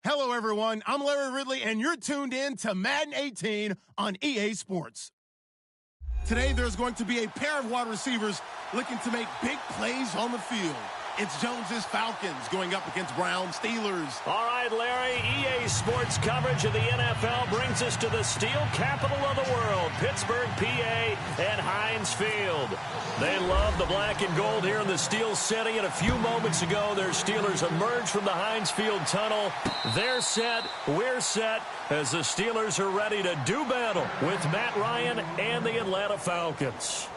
Hello, everyone. I'm Larry Ridley, and you're tuned in to Madden 18 on EA Sports. Today, there's going to be a pair of wide receivers looking to make big plays on the field. It's Jones's Falcons going up against Brown Steelers. All right, Larry, EA Sports coverage of the NFL brings us to the steel capital of the world, Pittsburgh, PA, and Heinz Field. They love the black and gold here in the Steel City, and a few moments ago, their Steelers emerged from the Heinz Field tunnel. They're set, we're set, as the Steelers are ready to do battle with Matt Ryan and the Atlanta Falcons.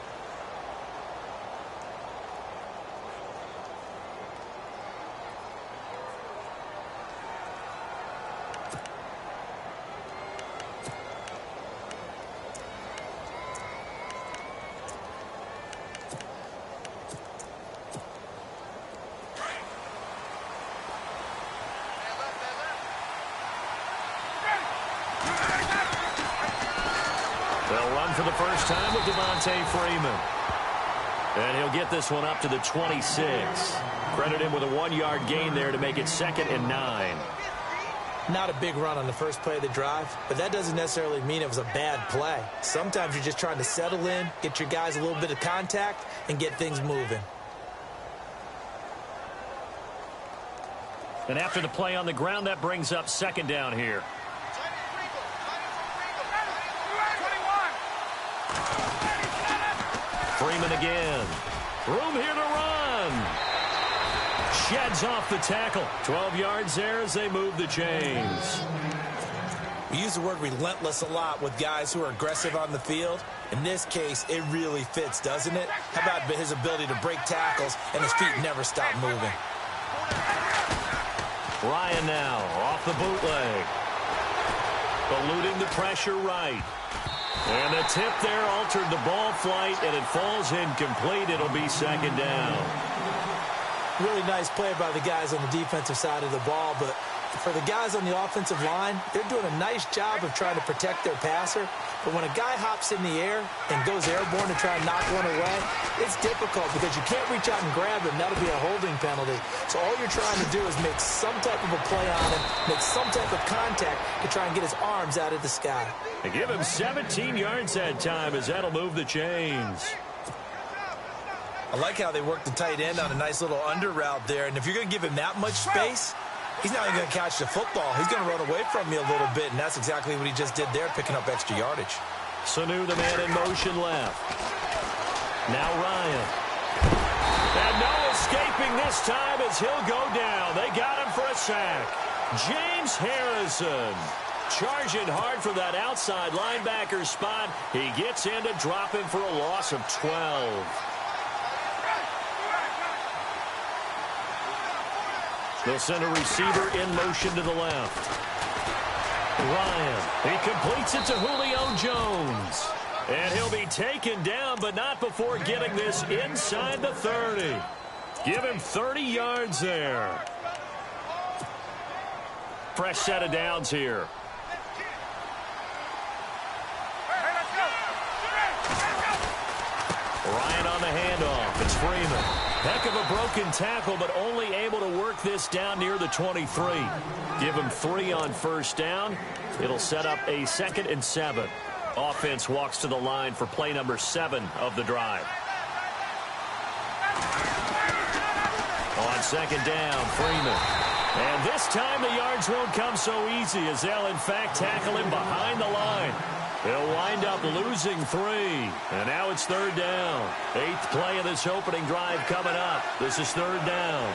They'll run for the first time with Devontae Freeman. And he'll get this one up to the 26. Credit him with a 1-yard gain there to make it 2nd and 9. Not a big run on the first play of the drive, but that doesn't necessarily mean it was a bad play. Sometimes you're just trying to settle in, get your guys a little bit of contact, and get things moving. And after the play on the ground, that brings up 2nd down here. Freeman again. Room here to run. Sheds off the tackle. 12 yards there as they move the chains. We use the word relentless a lot with guys who are aggressive on the field. In this case, it really fits, doesn't it? How about his ability to break tackles and his feet never stop moving? Ryan now off the bootleg. Eluding the pressure right. And the tip there altered the ball flight, and it falls incomplete. It'll be 2nd down. Really nice play by the guys on the defensive side of the ball, but for the guys on the offensive line, they're doing a nice job of trying to protect their passer. But when a guy hops in the air and goes airborne to try and knock one away, it's difficult because you can't reach out and grab him. That'll be a holding penalty. So all you're trying to do is make some type of a play on him, make some type of contact to try and get his arms out of the sky. They give him 17 yards that time as that'll move the chains. I like how they work the tight end on a nice little under route there. And if you're going to give him that much space, he's not even going to catch the football. He's going to run away from you a little bit, and that's exactly what he just did there, picking up extra yardage. Sanu, the man in motion left. Now Ryan. And no escaping this time as he'll go down. They got him for a sack. James Harrison charging hard for that outside linebacker spot. He gets in to drop him for a loss of 12. They'll send a receiver in motion to the left. Ryan, he completes it to Julio Jones. And he'll be taken down, but not before getting this inside the 30. Give him 30 yards there. Fresh set of downs here. Ryan on the handoff. It's Freeman. Heck of a broken tackle, but only able to work this down near the 23. Give him 3 on first down. It'll set up a 2nd and 7. Offense walks to the line for play number 7 of the drive. On 2nd down, Freeman. And this time the yards won't come so easy as they'll in fact tackle him behind the line. They'll wind up losing 3. And now it's 3rd down. 8th play of this opening drive coming up. This is 3rd down.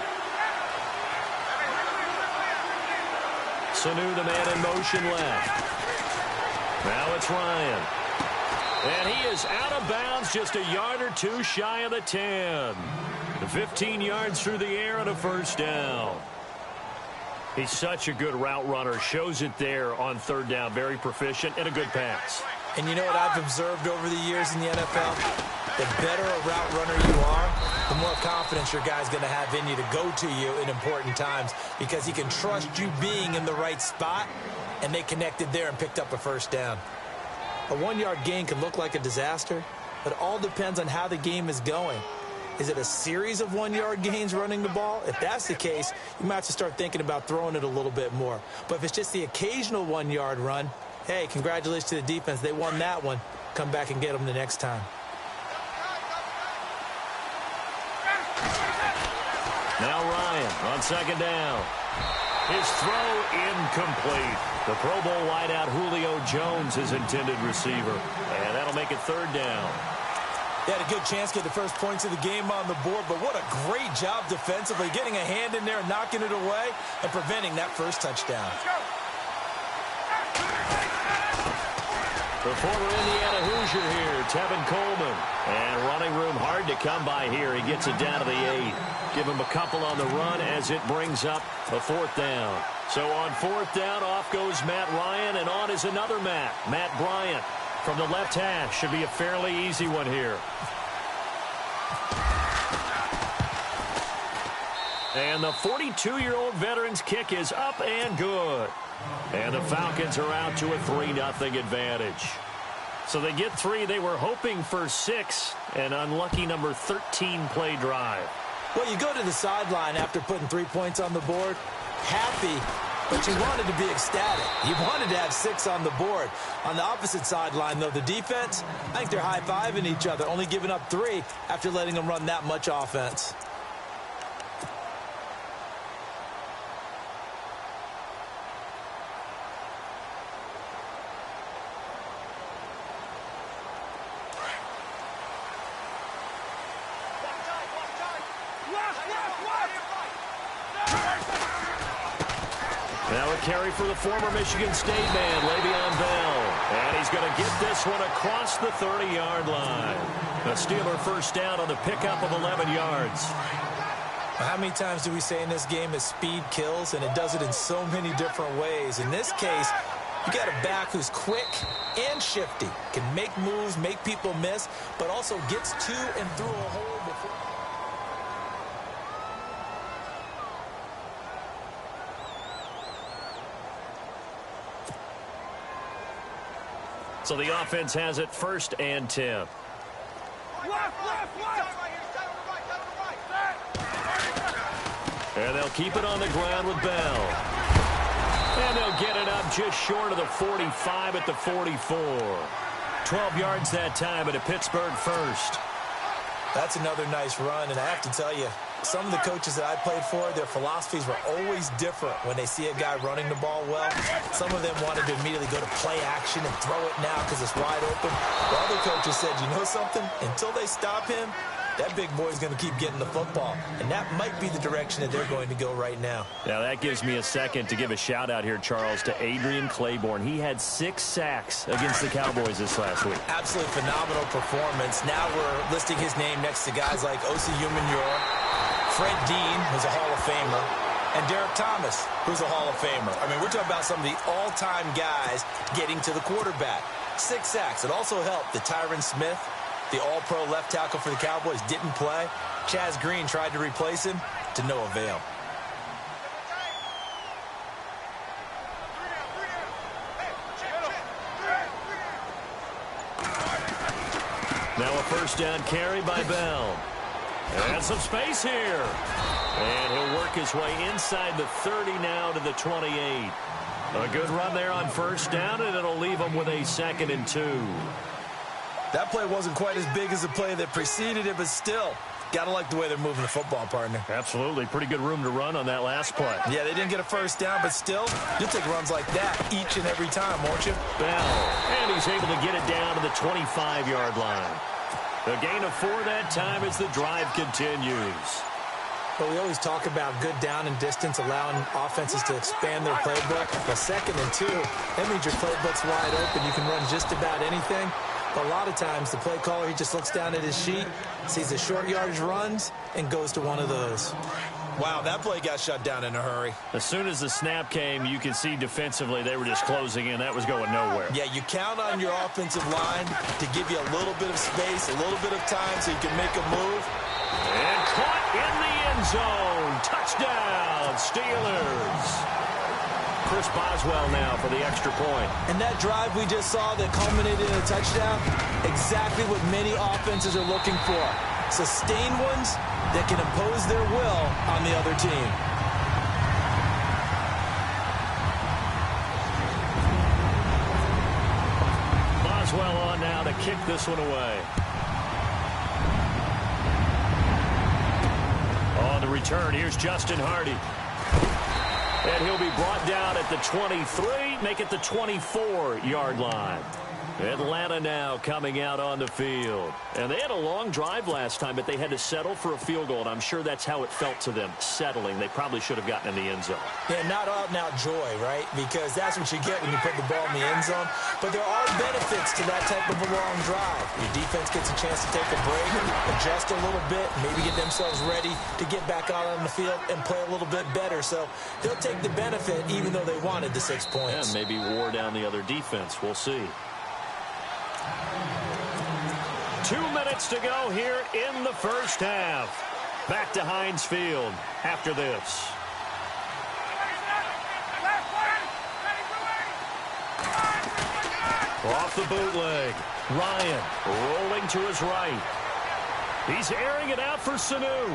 Sanu, the man in motion left. Now it's Ryan. And he is out of bounds just a yard or 2 shy of the 10. 15 yards through the air and a 1st down. He's such a good route runner. Shows it there on 3rd down. Very proficient and a good pass. And you know what I've observed over the years in the NFL? The better a route runner you are, the more confidence your guy's going to have in you to go to you in important times because he can trust you being in the right spot, and they connected there and picked up a 1st down. A 1-yard gain can look like a disaster, but it all depends on how the game is going. Is it a series of 1-yard gains running the ball? If that's the case, you might have to start thinking about throwing it a little bit more. But if it's just the occasional 1-yard run, hey, congratulations to the defense. They won that one. Come back and get them the next time. Now Ryan on second down. His throw incomplete. The Pro Bowl wideout Julio Jones is intended receiver. And that'll make it third down. They had a good chance to get the first points of the game on the board, but what a great job defensively, getting a hand in there, knocking it away, and preventing that first touchdown. The former Indiana Hoosier here, Tevin Coleman. And running room hard to come by here. He gets it down to the 8. Give him a couple on the run as it brings up a fourth down. So on fourth down, off goes Matt Ryan, and on is another Matt Bryant. From the left hash, should be a fairly easy one here. And the 42-year-old veteran's kick is up and good. And the Falcons are out to a 3-0 advantage. So they get 3. They were hoping for 6. An unlucky number 13 play drive. Well, you go to the sideline after putting 3 points on the board, happy, but you wanted to be ecstatic. You wanted to have 6 on the board. On the opposite sideline, though, the defense, I think they're high-fiving each other, only giving up 3 after letting them run that much offense. Now a carry for the former Michigan State man, Le'Veon Bell. And he's going to get this one across the 30-yard line. A Steeler first down on the pickup of 11 yards. How many times do we say in this game that speed kills, and it does it in so many different ways? In this case, you got a back who's quick and shifty, can make moves, make people miss, but also gets to and through a hole before. So the offense has it first and 10. And they'll keep it on the ground with Bell. And they'll get it up just short of the 45 at the 44. 12 yards that time at a Pittsburgh first. That's another nice run, and I have to tell you, some of the coaches that I played for, their philosophies were always different when they see a guy running the ball well. Some of them wanted to immediately go to play action and throw it now because it's wide open. The other coaches said, you know something? Until they stop him, that big boy's going to keep getting the football. And that might be the direction that they're going to go right now. Now, that gives me a second to give a shout-out here, Charles, to Adrian Claiborne. He had 6 sacks against the Cowboys this last week. Absolutely phenomenal performance. Now we're listing his name next to guys like Osi Umenyiora, Fred Dean, who's a Hall of Famer, and Derek Thomas, who's a Hall of Famer. I mean, we're talking about some of the all-time guys getting to the quarterback. 6 sacks. It also helped that Tyron Smith, the all-pro left tackle for the Cowboys, didn't play. Chaz Green tried to replace him to no avail. Now a first down carry by Bell. And some space here. And he'll work his way inside the 30 now to the 28. A good run there on first down, and it'll leave him with a 2nd and 2. That play wasn't quite as big as the play that preceded it, but still, got to like the way they're moving the football, partner. Absolutely. Pretty good room to run on that last play. Yeah, they didn't get a first down, but still, you'll take runs like that each and every time, won't you? Bell, and he's able to get it down to the 25-yard line. The gain of 4 that time as the drive continues. But we always talk about good down and distance, allowing offenses to expand their playbook. But 2nd and 2, that means your playbook's wide open. You can run just about anything. But a lot of times, the play caller, he just looks down at his sheet, sees the short yardage runs, and goes to one of those. Wow, that play got shut down in a hurry. As soon as the snap came, you could see defensively they were just closing in. That was going nowhere. Yeah, you count on your offensive line to give you a little bit of space, a little bit of time so you can make a move. And caught in the end zone. Touchdown, Steelers. Chris Boswell now for the extra point. And that drive we just saw that culminated in a touchdown, exactly what many offenses are looking for. sustained ones that can impose their will on the other team. Boswell on now to kick this one away. On the return, here's Justin Hardy. And he'll be brought down at the 23, make it the 24-yard line. Atlanta now coming out on the field. And they had a long drive last time, but they had to settle for a field goal, and I'm sure that's how it felt to them, settling. They probably should have gotten in the end zone. Yeah, not out-and-out joy, right? Because that's what you get when you put the ball in the end zone. But there are benefits to that type of a long drive. Your defense gets a chance to take a break, adjust a little bit, maybe get themselves ready to get back out on the field and play a little bit better. So they'll take the benefit even though they wanted the 6 points. Yeah, maybe wore down the other defense. We'll see. 2 minutes to go here in the first half. Back to Heinz Field after this. Off the bootleg. Ryan rolling to his right. He's airing it out for Sanu.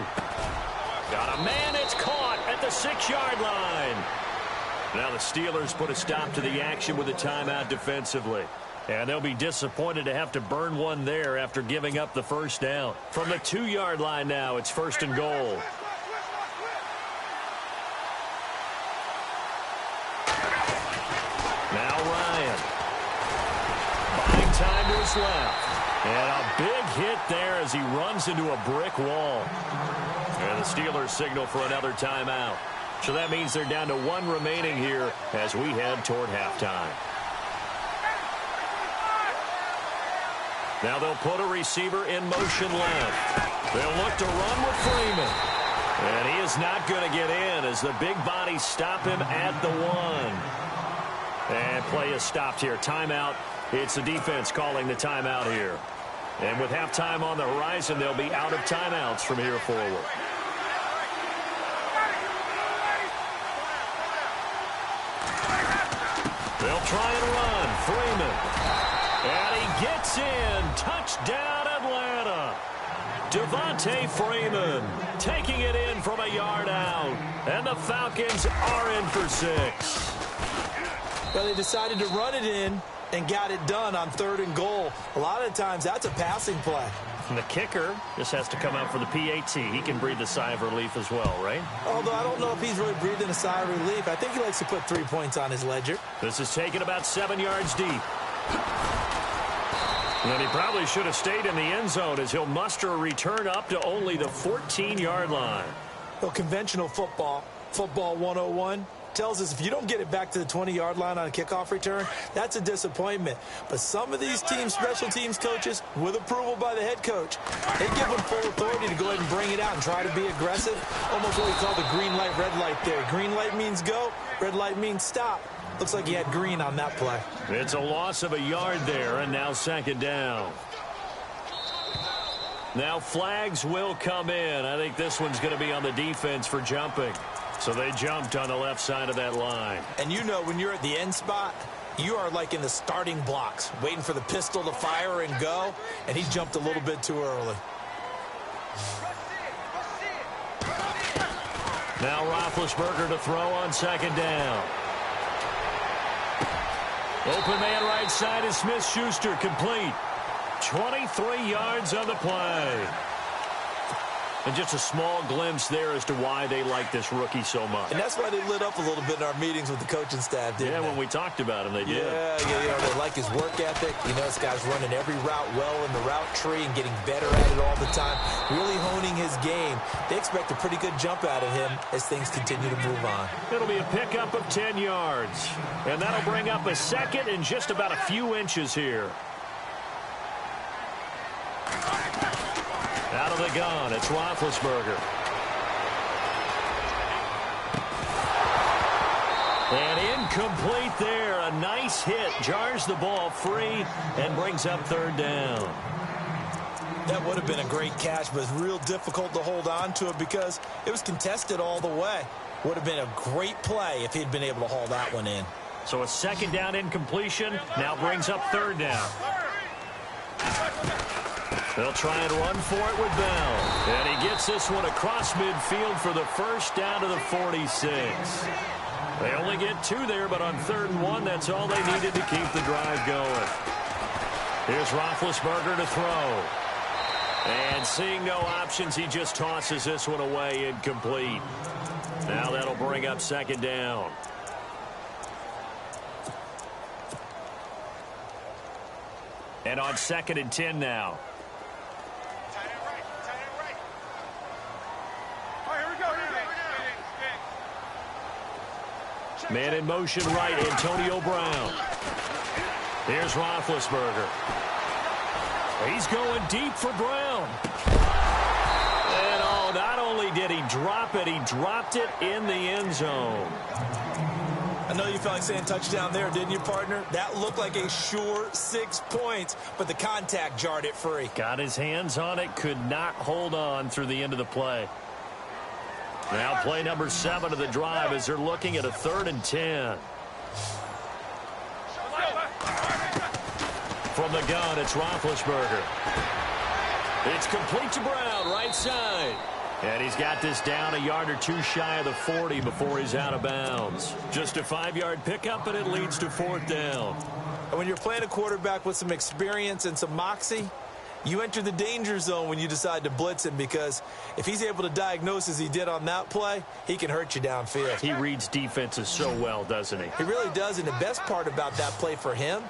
Got a man. It's caught at the 6-yard line. Now the Steelers put a stop to the action with a timeout defensively. And they'll be disappointed to have to burn one there after giving up the first down. From the 2-yard line now, it's 1st and goal. Now Ryan. Buying time to his left. And a big hit there as he runs into a brick wall. And the Steelers signal for another timeout. So that means they're down to 1 remaining here as we head toward halftime. Now they'll put a receiver in motion left. They'll look to run with Freeman. And he is not going to get in as the big bodies stop him at the 1. And play is stopped here. Timeout. It's the defense calling the timeout here. And with halftime on the horizon, they'll be out of timeouts from here forward. They'll try and run. Freeman. And he gets in. Touchdown, Atlanta. Devontae Freeman taking it in from a yard out. And the Falcons are in for 6. Well, they decided to run it in and got it done on 3rd and goal. A lot of times, that's a passing play. And the kicker just has to come out for the PAT. He can breathe a sigh of relief as well, right? Although I don't know if he's really breathing a sigh of relief. I think he likes to put 3 points on his ledger. This is taken about 7 yards deep. And he probably should have stayed in the end zone as he'll muster a return up to only the 14-yard line. Well, conventional football 101, tells us if you don't get it back to the 20-yard line on a kickoff return, that's a disappointment. But some of these teams, special teams coaches, with approval by the head coach, they give them full authority to go ahead and bring it out and try to be aggressive. Almost what we call the green light, red light there. Green light means go, red light means stop. Looks like he had green on that play. It's a loss of a yard there, and now 2nd down. Now flags will come in. I think this one's going to be on the defense for jumping. So they jumped on the left side of that line. And you know when you're at the end spot, you are like in the starting blocks, waiting for the pistol to fire and go, and he jumped a little bit too early. Now Roethlisberger to throw on 2nd down. Open man right side is Smith-Schuster, complete. 23 yards on the play. And just a small glimpse there as to why they like this rookie so much. And that's why they lit up a little bit in our meetings with the coaching staff, didn't they? Yeah, when we talked about him, they did. Yeah, they like his work ethic. You know, this guy's running every route well in the route tree and getting better at it all the time, really honing his game. They expect a pretty good jump out of him as things continue to move on. It'll be a pickup of 10 yards. And that'll bring up a 2nd and just about a few inches here. Out of the gun, it's Roethlisberger. And incomplete there. A nice hit. Jars the ball free and brings up 3rd down. That would have been a great catch, but it's real difficult to hold on to it because it was contested all the way. Would have been a great play if he'd been able to haul that one in. So a 2nd down incompletion now brings up 3rd down. They'll try and run for it with Bell. And he gets this one across midfield for the first down to the 46. They only get 2 there, but on 3rd and 1, that's all they needed to keep the drive going. Here's Roethlisberger to throw. And seeing no options, he just tosses this one away, incomplete. Now that'll bring up 2nd down. And on 2nd and 10 now. Man in motion right, Antonio Brown. Here's Roethlisberger. He's going deep for Brown. And oh, not only did he drop it, he dropped it in the end zone. I know you felt like saying touchdown there, didn't you, partner? That looked like a sure 6 points, but the contact jarred it free. Got his hands on it, could not hold on through the end of the play. Now play number 7 of the drive as they're looking at a 3rd and 10. From the gun, it's Roethlisberger. It's complete to Brown, right side. And he's got this down a yard or 2 shy of the 40 before he's out of bounds. Just a 5-yard pickup, and it leads to 4th down. And when you're playing a quarterback with some experience and some moxie, you enter the danger zone when you decide to blitz him, because if he's able to diagnose as he did on that play, he can hurt you downfield. He reads defenses so well, doesn't he? He really does, and the best part about that play for him,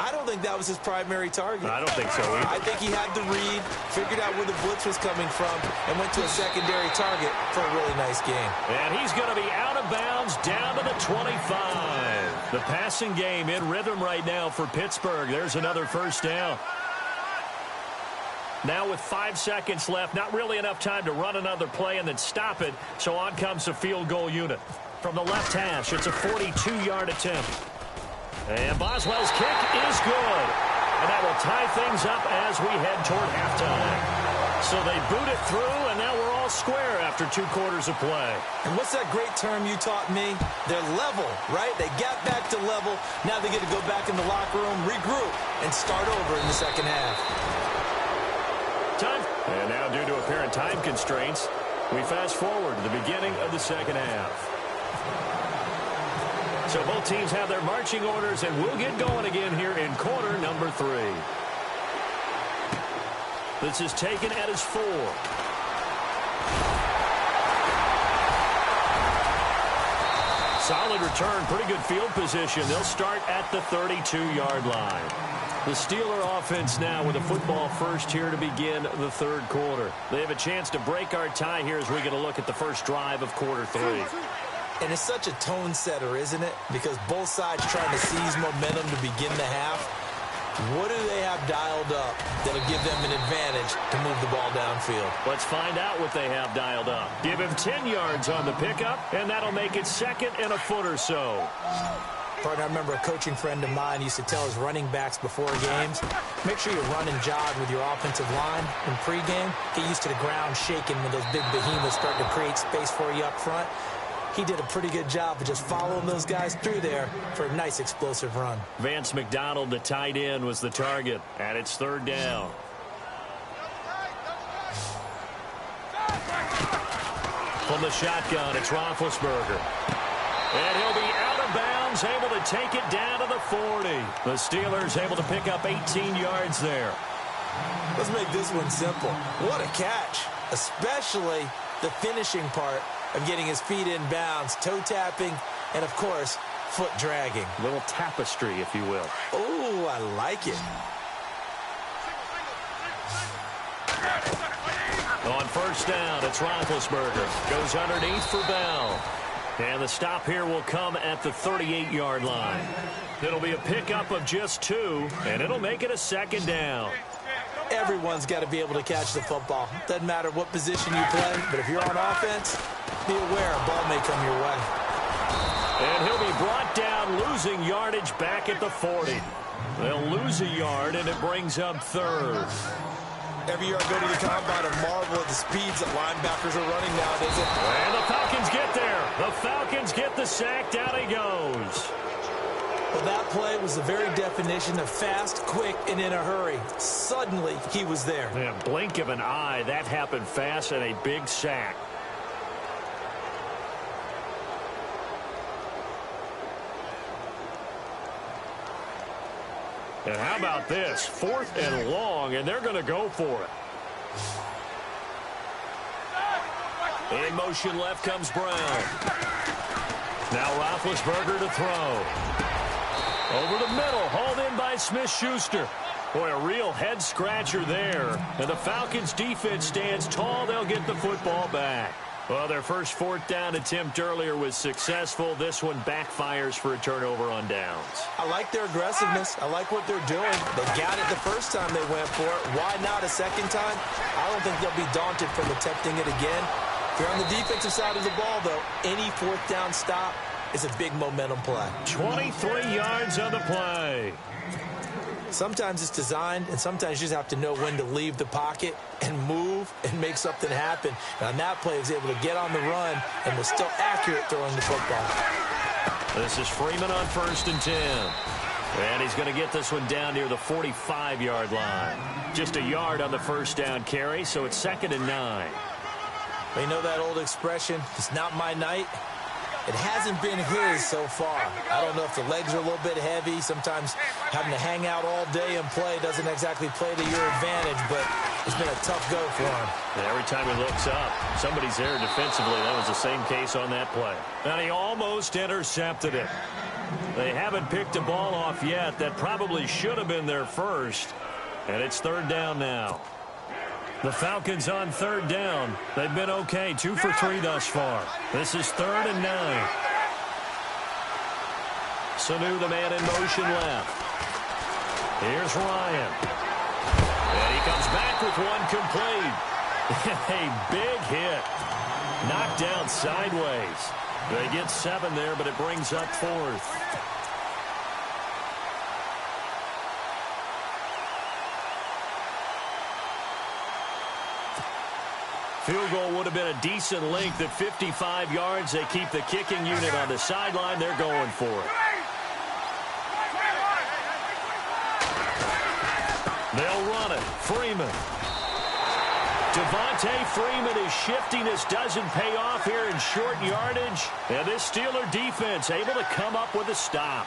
I don't think that was his primary target. I don't think so either. I think he had the read, figured out where the blitz was coming from, and went to a secondary target for a really nice game. And he's going to be out of bounds down to the 25. The passing game in rhythm right now for Pittsburgh. There's another 1st down. Now with 5 seconds left, not really enough time to run another play and then stop it. So on comes the field goal unit. From the left hash, it's a 42-yard attempt. And Boswell's kick is good. And that will tie things up as we head toward halftime. So they boot it through, and now we're all square after 2 quarters of play. And what's that great term you taught me? They're level, right? They got back to level. Now they get to go back in the locker room, regroup, and start over in the 2nd half. Time. And now due to apparent time constraints, we fast forward to the beginning of the 2nd half. So both teams have their marching orders, and we'll get going again here in quarter number 3. This is taken at his 4. Solid return, pretty good field position. They'll start at the 32-yard line. The Steeler offense now with a football first here to begin the 3rd quarter. They have a chance to break our tie here as we get a look at the first drive of quarter 3. And it's such a tone setter, isn't it? Because both sides trying to seize momentum to begin the half. What do they have dialed up that'll give them an advantage to move the ball downfield? Let's find out what they have dialed up. Give him 10 yards on the pickup, and that'll make it 2nd and a foot or so. Partner, I remember a coaching friend of mine used to tell his running backs before games, make sure you run and jog with your offensive line in pregame. Get used to the ground shaking when those big behemoths start to create space for you up front. He did a pretty good job of just following those guys through there for a nice explosive run. Vance McDonald, the tight end, was the target, and it's 3rd down. From the shotgun, it's Roethlisberger. And he'll be out of bounds, able to take it down to the 40. The Steelers able to pick up 18 yards there. Let's make this one simple. What a catch, especially the finishing part of getting his feet in bounds, toe tapping, and, of course, foot dragging. A little tapestry, if you will. Oh, I like it. On 1st down, it's Roethlisberger. Goes underneath for Bell. And the stop here will come at the 38-yard line. It'll be a pickup of just 2, and it'll make it a 2nd down. Everyone's got to be able to catch the football. Doesn't matter what position you play, but if you're on offense, be aware a ball may come your way. And he'll be brought down, losing yardage back at the 40. They'll lose a yard, and it brings up 3rd. Every year I go to the combine and marvel at the speeds that linebackers are running nowadays. And the Falcons get there. The Falcons get the sack. Down he goes. Well, that play was the very definition of fast, quick, and in a hurry. Suddenly, he was there. Yeah, blink of an eye. That happened fast and a big sack. And how about this? 4th and long, and they're going to go for it. In motion left comes Brown. Now Roethlisberger to throw. Over the middle, hauled in by Smith-Schuster. Boy, a real head-scratcher there. And the Falcons' defense stands tall. They'll get the football back. Well, their first 4th down attempt earlier was successful. This one backfires for a turnover on downs. I like their aggressiveness. I like what they're doing. They got it the first time they went for it. Why not a second time? I don't think they'll be daunted from attempting it again. If you're on the defensive side of the ball, though, any 4th down stop is a big momentum play. 23 yards on the play. Sometimes it's designed, and sometimes you just have to know when to leave the pocket and move and make something happen. And on that play, he was able to get on the run and was still accurate throwing the football. This is Freeman on 1st and 10. And he's going to get this one down near the 45-yard line. Just a yard on the first down carry, so it's 2nd and 9. They know that old expression, it's not my night. It hasn't been his so far. I don't know if the legs are a little bit heavy. Sometimes having to hang out all day and play doesn't exactly play to your advantage, but it's been a tough go for him. And every time he looks up, somebody's there defensively. That was the same case on that play. And he almost intercepted it. They haven't picked a ball off yet. That probably should have been their first. And it's 3rd down now. The Falcons on 3rd down. They've been okay, 2 for 3 thus far. This is 3rd and 9. Sanu, the man in motion left. Here's Ryan. And he comes back with one complete. A big hit. Knocked down sideways. They get 7 there, but it brings up 4th. Field goal would have been a decent length at 55 yards. They keep the kicking unit on the sideline. They're going for it. They'll run it. Freeman. Devontae Freeman is shifting. This doesn't pay off here in short yardage. And this Steeler defense able to come up with a stop.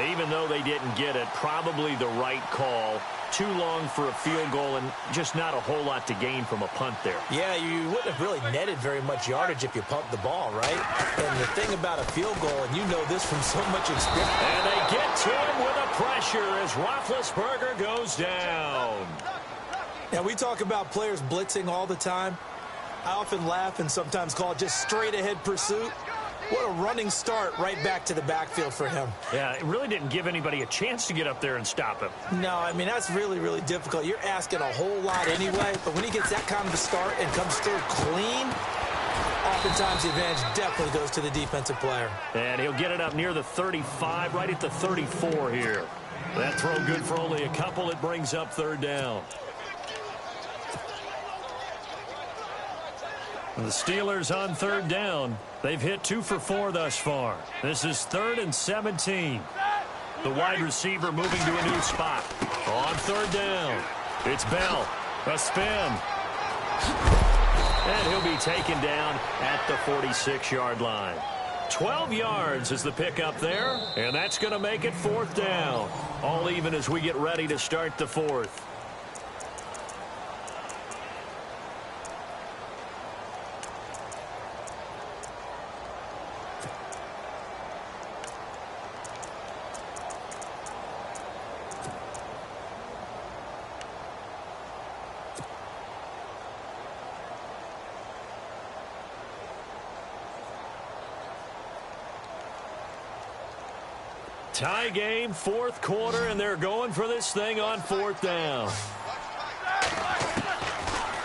Even though they didn't get it, probably the right call. Too long for a field goal and just not a whole lot to gain from a punt there. Yeah, you wouldn't have really netted very much yardage if you pumped the ball, right? And the thing about a field goal, and you know this from so much experience. And they get to him with a pressure as Roethlisberger goes down. Now, we talk about players blitzing all the time. I often laugh and sometimes call it just straight-ahead pursuit. What a running start right back to the backfield for him. Yeah, it really didn't give anybody a chance to get up there and stop him. No, I mean, that's really, really difficult. You're asking a whole lot anyway, but when he gets that kind of a start and comes through clean, oftentimes the advantage definitely goes to the defensive player. And he'll get it up near the 35, right at the 34 here. That throw good for only a couple. It brings up 3rd down. The Steelers on 3rd down. They've hit 2 for 4 thus far. This is 3rd and 17. The wide receiver moving to a new spot. On 3rd down, it's Bell. A spin. And he'll be taken down at the 46-yard line. 12 yards is the pickup there, and that's going to make it 4th down. All even as we get ready to start the 4th. Tie game, 4th quarter, and they're going for this thing on 4th down.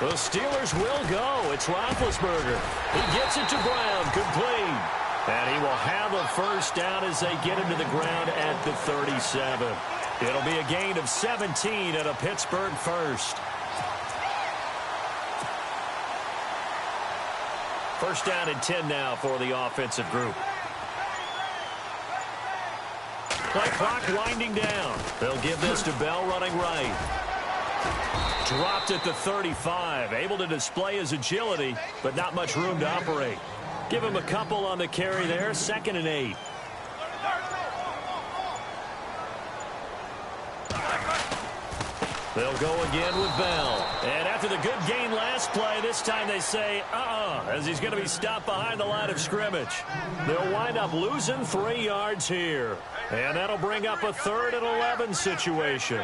The Steelers will go. It's Roethlisberger. He gets it to Brown, complete. And he will have a first down as they get him to the ground at the 37. It'll be a gain of 17 and a Pittsburgh first. First down and 10 now for the offensive group. Play clock winding down. They'll give this to Bell running right. Dropped at the 35. Able to display his agility, but not much room to operate. Give him a couple on the carry there. 2nd and 8. They'll go again with Bell. And after the good gain last play, this time they say, as he's going to be stopped behind the line of scrimmage. They'll wind up losing 3 yards here. And that'll bring up a 3rd and 11 situation.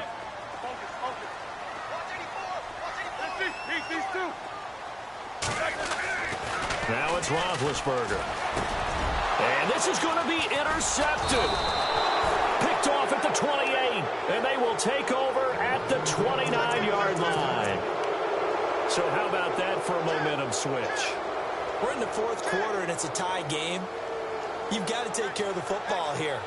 Now it's Roethlisberger. And this is going to be intercepted. Picked off at the 28. And they will take over at the 29-yard line. So how about that for a momentum switch? We're in the 4th quarter, and it's a tie game. You've got to take care of the football here.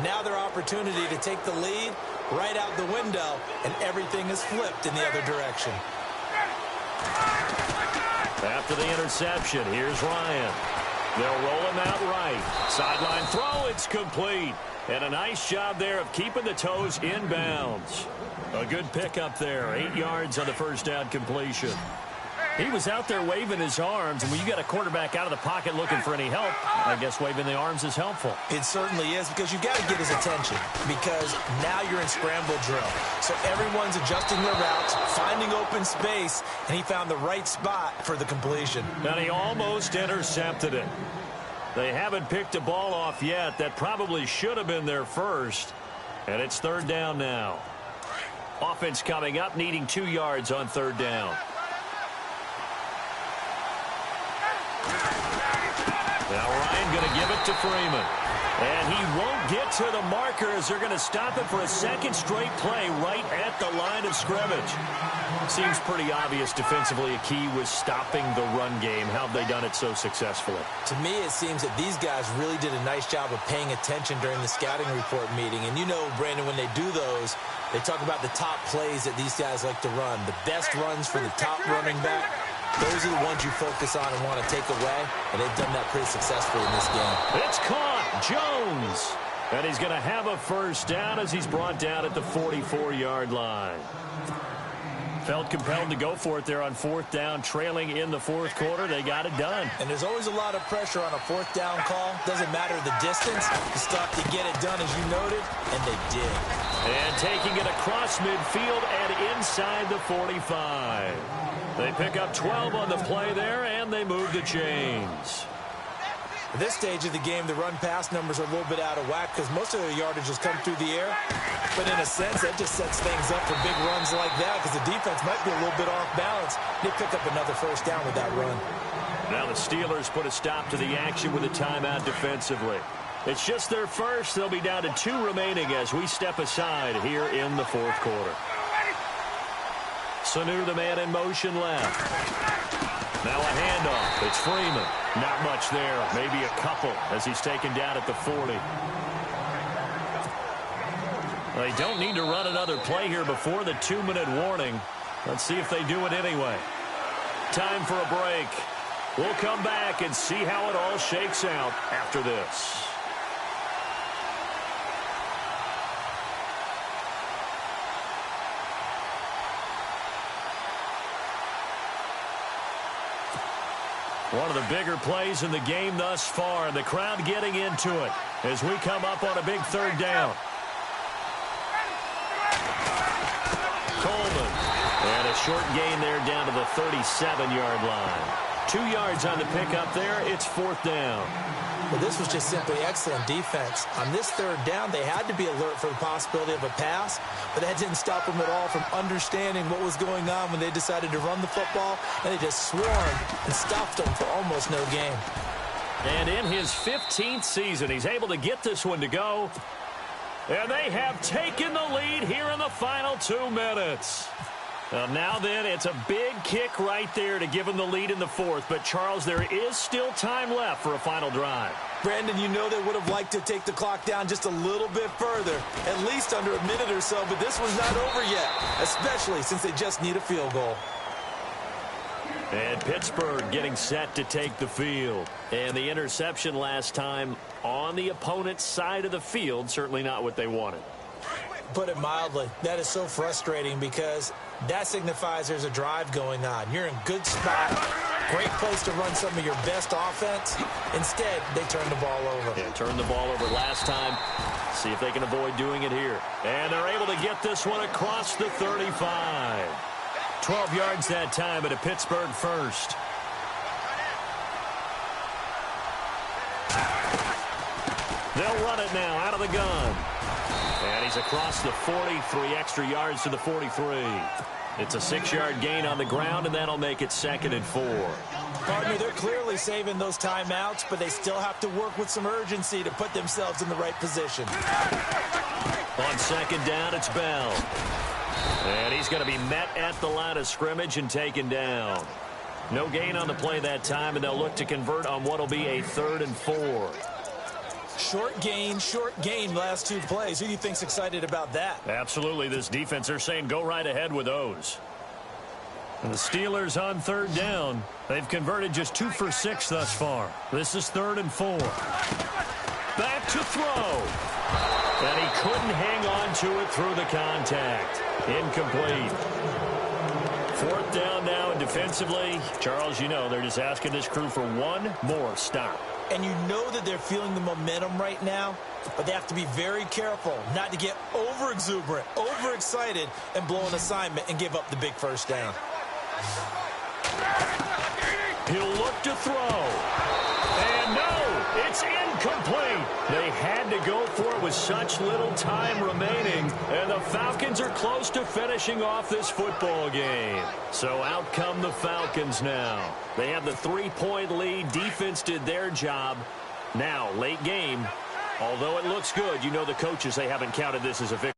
Now their opportunity to take the lead right out the window, and everything is flipped in the other direction. After the interception, here's Ryan. They'll roll him out right. Sideline throw, it's complete. And a nice job there of keeping the toes in bounds. A good pickup there. 8 yards on the first down completion. He was out there waving his arms, and when you got a quarterback out of the pocket looking for any help, I guess waving the arms is helpful. It certainly is, because you've got to get his attention, because now you're in scramble drill. So everyone's adjusting their routes, finding open space, and he found the right spot for the completion. And he almost intercepted it. They haven't picked a ball off yet. That probably should have been their first. And it's 3rd down now. Offense coming up, needing 2 yards on 3rd down. Now Ryan going to give it to Freeman. And he won't get to the marker as they're going to stop it for a 2nd straight play right at the line of scrimmage. Seems pretty obvious defensively a key was stopping the run game. How have they done it so successfully? To me, it seems that these guys really did a nice job of paying attention during the scouting report meeting. And you know, Brandon, when they do those, they talk about the top plays that these guys like to run. The best runs for the top running back. Those are the ones you focus on and want to take away, and they've done that pretty successfully in this game. It's caught. Jones. And he's going to have a first down as he's brought down at the 44-yard line. Felt compelled to go for it there on 4th down, trailing in the 4th quarter. They got it done. And there's always a lot of pressure on a 4th down call. Doesn't matter the distance. You stop to get it done, as you noted, and they did. And taking it across midfield and inside the 45. They pick up 12 on the play there, and they move the chains. At this stage of the game, the run-pass numbers are a little bit out of whack because most of their yardage has come through the air. But in a sense, that just sets things up for big runs like that because the defense might be a little bit off balance. They pick up another first down with that run. Now the Steelers put a stop to the action with a timeout defensively. It's just their first. They'll be down to 2 remaining as we step aside here in the 4th quarter. Sanu, the man in motion left. Now a handoff. It's Freeman. Not much there. Maybe a couple as he's taken down at the 40. They don't need to run another play here before the 2-minute warning. Let's see if they do it anyway. Time for a break. We'll come back and see how it all shakes out after this. One of the bigger plays in the game thus far, and the crowd getting into it as we come up on a big 3rd down. Coleman. And a short gain there down to the 37-yard line. 2 yards on the pickup there. It's 4th down. Well, this was just simply excellent defense. On this 3rd down, they had to be alert for the possibility of a pass, but that didn't stop them at all from understanding what was going on when they decided to run the football, and they just swarmed and stopped them for almost no gain. And in his 15th season, he's able to get this one to go. And they have taken the lead here in the final 2 minutes. Now then, it's a big kick right there to give them the lead in the 4th. But, Charles, there is still time left for a final drive. Brandon, you know they would have liked to take the clock down just a little bit further, at least under a minute or so. But this one's not over yet, especially since they just need a field goal. And Pittsburgh getting set to take the field. And the interception last time on the opponent's side of the field, certainly not what they wanted. Put it mildly, that is so frustrating because that signifies there's a drive going on. You're in good spot, great place to run some of your best offense. Instead, they turn the ball over. Yeah, turned the ball over last time. See if they can avoid doing it here. And they're able to get this one across the 35. 12 yards that time at a Pittsburgh first. They'll run it now out of the gun. And he's across the 40, 3 extra yards to the 43. It's a 6-yard gain on the ground, and that'll make it 2nd and 4. Partner, they're clearly saving those timeouts, but they still have to work with some urgency to put themselves in the right position. On 2nd down, it's Bell. And he's going to be met at the line of scrimmage and taken down. No gain on the play that time, and they'll look to convert on what will be a 3rd and 4. Short gain last 2 plays. Who do you think's excited about that? Absolutely. This defense, they're saying go right ahead with those. And the Steelers on 3rd down. They've converted just 2 for 6 thus far. This is 3rd and 4. Back to throw. And he couldn't hang on to it through the contact. Incomplete. 4th down now, and defensively, Charles, you know, they're just asking this crew for one more stop. And you know that they're feeling the momentum right now, but they have to be very careful not to get over-exuberant, over-excited, and blow an assignment and give up the big 1st down. He'll look to throw. And no, it's incomplete. They had to go for it with such little time remaining, and the Falcons are close to finishing off this football game. So out come the Falcons now. They have the 3-point lead. Defense did their job. Now, late game, although it looks good, you know the coaches, they haven't counted this as a victory.